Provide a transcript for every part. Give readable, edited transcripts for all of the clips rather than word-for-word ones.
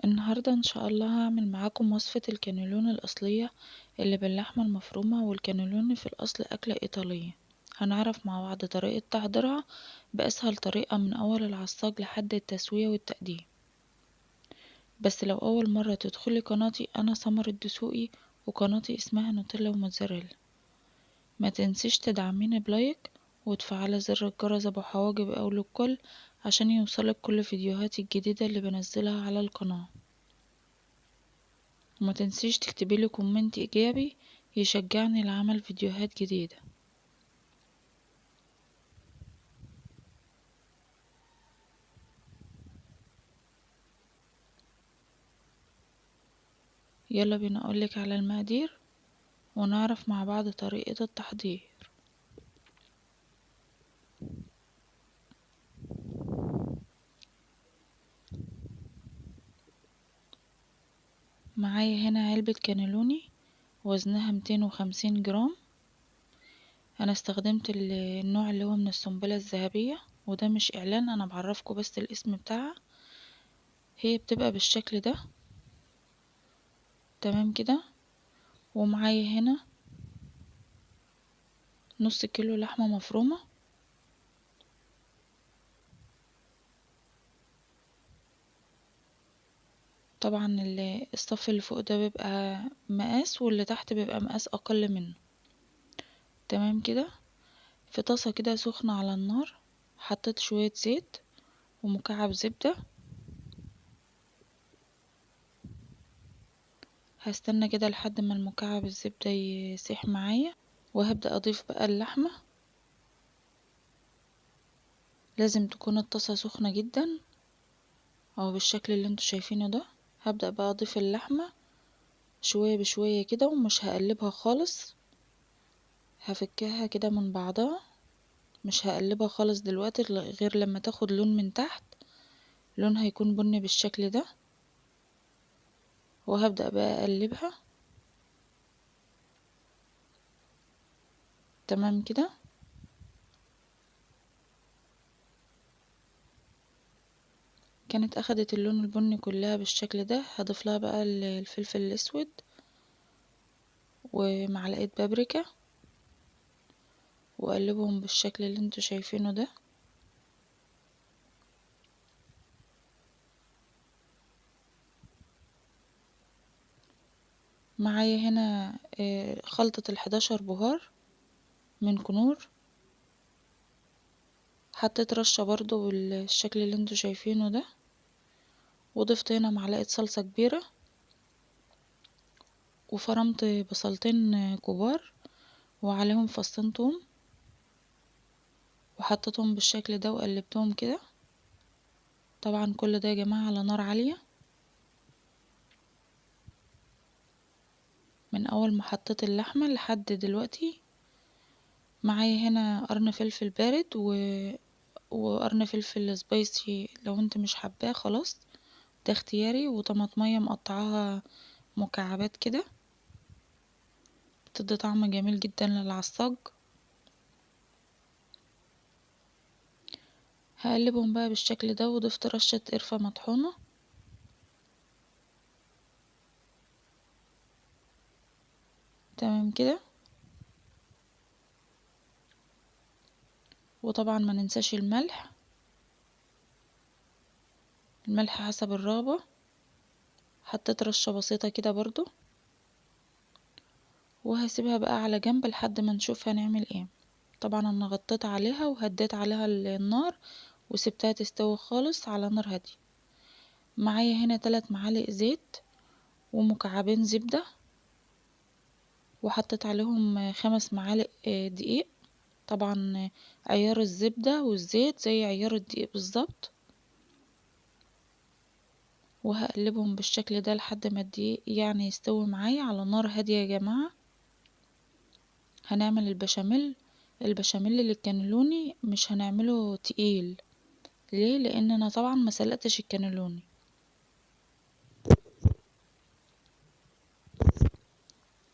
النهاردة إن شاء الله هعمل معاكم وصفة الكانيلون الأصلية اللي باللحمة المفرومة، والكانيلون في الأصل أكلة إيطالية. هنعرف مع بعض طريقة تحضيرها بأسهل طريقة من أول العصاج لحد التسوية والتقديم. بس لو أول مرة تدخلي قناتي، أنا سمر الدسوقي، وقناتي اسمها نوتيلا وموتزاريلا. ما تنسيش تدعميني بلايك وتفعلي زر الجرس أبو حواجب أول الكل عشان يوصلك كل فيديوهاتي الجديدة اللي بنزلها على القناة. وما تنسيش تكتبيلي كومنت ايجابي يشجعني لعمل فيديوهات جديدة. يلا بينا اقولك على المقادير ونعرف مع بعض طريقة التحضير. معايا هنا علبة كانيلوني وزنها 250 جرام. انا استخدمت النوع اللي هو من السنبلة الذهبية، وده مش اعلان، انا بعرفكم بس الاسم بتاعها. هي بتبقى بالشكل ده، تمام كده. ومعايا هنا نص كيلو لحمة مفرومة. طبعا الصف اللي فوق ده بيبقى مقاس، واللي تحت بيبقى مقاس اقل منه، تمام كده. في طاسة كده سخنة على النار حطيت شوية زيت ومكعب زبدة. هستنى كده لحد ما المكعب الزبدة يسيح معايا، وهبدأ اضيف بقى اللحمة. لازم تكون الطاسة سخنة جدا او بالشكل اللي انتوا شايفينه ده. هبدأ بقى اضيف اللحمة شوية بشوية كده، ومش هقلبها خالص، هفكها كده من بعضها. مش هقلبها خالص دلوقتي غير لما تاخد لون من تحت، لونها هيكون بني بالشكل ده. وهبدأ بقى اقلبها، تمام كده. كانت اخدت اللون البني كلها بالشكل ده. هضيف لها بقى الفلفل الاسود ومعلقة بابريكا، واقلبهم بالشكل اللي انتوا شايفينه ده. معايا هنا خلطة ال11 بهار من كنور. حطيت رشة برضو بالشكل اللي انتوا شايفينه ده. وضفت هنا معلقة صلصة كبيرة، وفرمت بصلتين كبار وعليهم فصين توم، وحطيتهم بالشكل ده وقلبتهم كده. طبعا كل ده يا جماعة على نار عالية. من اول ما حطيت اللحمة لحد دلوقتي. معايا هنا قرن فلفل بارد وقرن فلفل سبايسي، لو انت مش حباه خلاص ده اختياري. وطماطمية مقطعاها مكعبات كده، بتدي طعم جميل جدا للعصاج. هقلبهم بقى بالشكل ده، وضفت رشة قرفة مطحونة، تمام كده. وطبعا ما ننساش الملح، الملح حسب الرغبة. حطيت رشة بسيطة كده برضو، وهسيبها بقى على جنب لحد ما نشوف هنعمل ايه. طبعا انا غطيت عليها وهديت عليها النار وسبتها تستوي خالص على نار هادية. معايا هنا 3 معالق زيت ومكعبين زبدة، وحطيت عليهم 5 معالق دقيق. طبعا عيار الزبدة والزيت زي عيار الدقيق بالظبط. وهقلبهم بالشكل ده لحد ما الدقيق يعني يستوي معايا على نار هادية يا جماعة. هنعمل البشاميل. البشاميل اللي كانلوني مش هنعمله تقيل. ليه؟ لان انا طبعا ما سلقتش الكانلوني.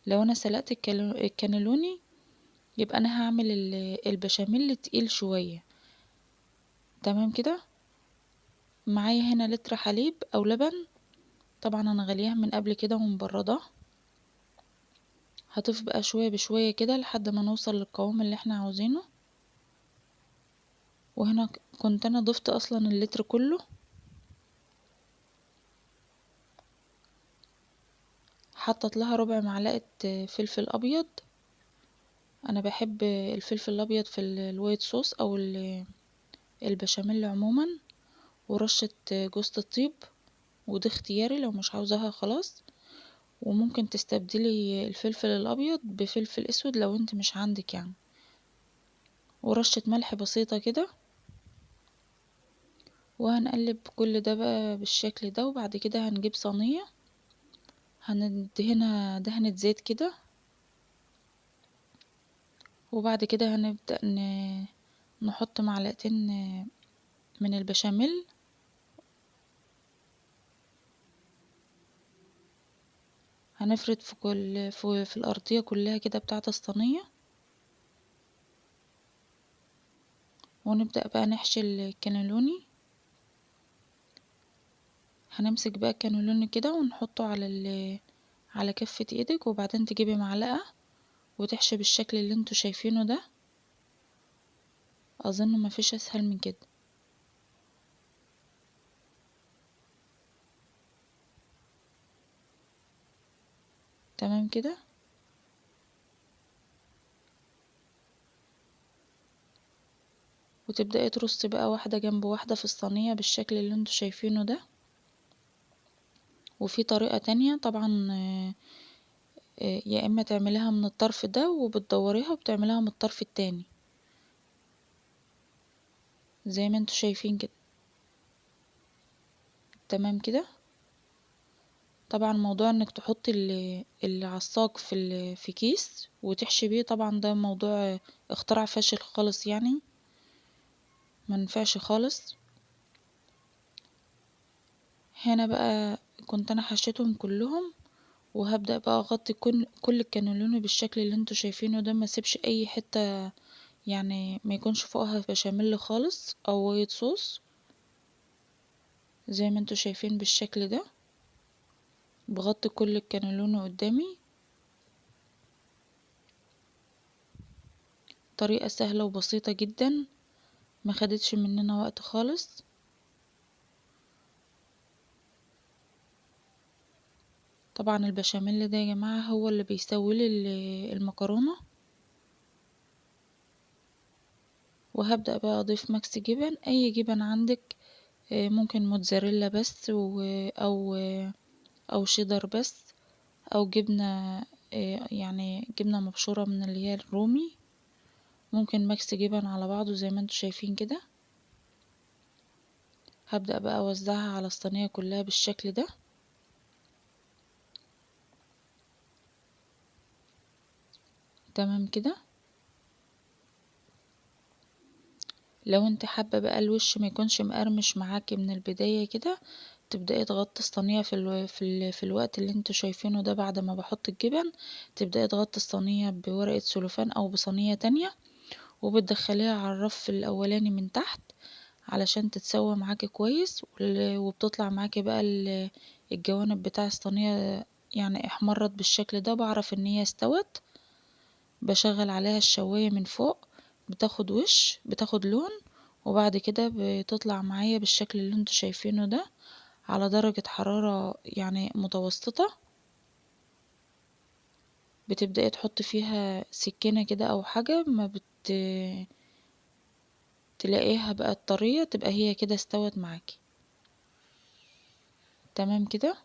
لو انا سلقت الكانلوني يبقى انا هعمل البشاميل تقيل شوية، تمام كده. معايا هنا لتر حليب او لبن، طبعا انا غليها من قبل كده ومبردة. هضيف بقى شوية بشوية كده لحد ما نوصل للقوام اللي احنا عاوزينه. وهنا كنت انا ضفت اصلا اللتر كله. حطت لها ربع معلقة فلفل ابيض. انا بحب الفلفل الابيض في الوايت صوص او البشاميل عموما. ورشة جوزة الطيب، وده اختياري لو مش عاوزاها خلاص. وممكن تستبدلي الفلفل الابيض بفلفل اسود لو انت مش عندك يعني. ورشة ملح بسيطة كده. وهنقلب كل ده بقى بالشكل ده. وبعد كده هنجيب صينية هندهنها دهنة زيت كده. وبعد كده هنبدأ نحط معلقتين من البشاميل. هنفرد في الأرضية كلها كده بتاعة الصينية. ونبدأ بقى نحشي الكانيلوني. هنمسك بقى الكانيلوني كده ونحطه على كفة ايدك، وبعدين تجيبي معلقة وتحشي بالشكل اللي انتوا شايفينه ده. اظن مفيش اسهل من كده. تمام كده. وتبدأي ترصي بقى واحدة جنب واحدة في الصينية بالشكل اللي انتوا شايفينه ده. وفي طريقة تانية طبعا، يا اما تعمليها من الطرف ده وبتدوريها وبتعمليها من الطرف التاني زي ما انتوا شايفين كده. تمام كده. طبعا موضوع انك تحطي العصاج في كيس وتحشي بيه، طبعا ده موضوع اختراع فاشل خالص يعني. منفعش خالص. هنا بقى كنت انا حشيتهم كلهم. وهبدأ بقى اغطي كل الكانيلوني بالشكل اللي انتوا شايفينه ده. ما سيبش اي حتة يعني، ما يكونش فوقها بشاميل خالص او وايت صوص. زي ما انتوا شايفين بالشكل ده. بغطي كل الكانيلوني قدامي. طريقة سهلة وبسيطة جدا، ما خدتش مننا وقت خالص. طبعا البشاميل ده يا جماعة هو اللي بيسوي لي المكرونة. وهبدأ بقى اضيف ميكس جبن، اي جبن عندك. ممكن موتزاريلا بس او شيدر بس. او جبنة، يعني جبنة مبشورة من اللي هي الرومي. ممكن ميكس جبن على بعضه زي ما انتوا شايفين كده. هبدأ بقى اوزعها على الصينية كلها بالشكل ده. تمام كده. لو انت حابة بقى الوش ما يكونش مقرمش معاكي من البداية كده، تبدأي تغطي الصينية في الوقت اللي انتوا شايفينه ده. بعد ما بحط الجبن تبدأي تغطي الصينية بورقة سلوفان او بصينية تانية. وبتدخليها على الرف الاولاني من تحت علشان تتسوى معاكي كويس. وبتطلع معاكي بقى الجوانب بتاع الصينية يعني احمرت بالشكل ده، بعرف ان هي استوت. بشغل عليها الشواية من فوق، بتاخد وش، بتاخد لون. وبعد كده بتطلع معايا بالشكل اللي انتوا شايفينه ده على درجة حرارة يعني متوسطة. بتبدأي تحطي فيها سكينة كده او حاجة ما تلاقيها بقى طرية، تبقى هي كده استوت معاكي. تمام كده.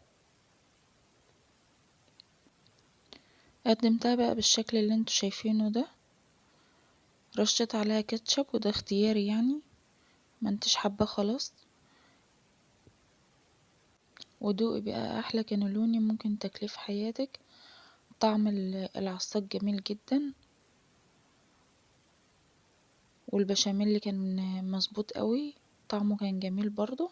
قدمتها بقى بالشكل اللي انتوا شايفينه ده. رشيت عليها كاتشب وده اختياري يعني، ما انتش حابة خلاص. ودوقي بقى احلى كانولوني ممكن تاكليه في حياتك. طعم العصاج جميل جدا. والبشاميل كان مظبوط قوي. طعمه كان جميل برضو.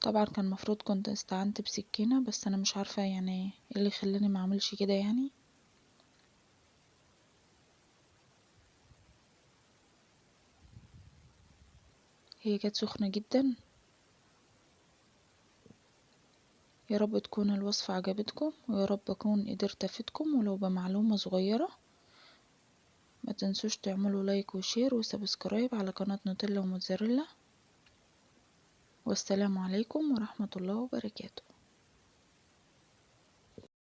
طبعا كان مفروض كنت استعنت بسكينة، بس انا مش عارفة يعني ايه اللي خلاني ما اعملش كده يعني. هي كانت سخنة جدا. يا رب تكون الوصفة عجبتكم، ويا رب أكون قدرت أفيدكم ولو بمعلومة صغيرة. ما تنسوش تعملوا لايك وشير وسبسكرايب على قناة نوتيلا وموتزاريلا. والسلام عليكم ورحمة الله وبركاته.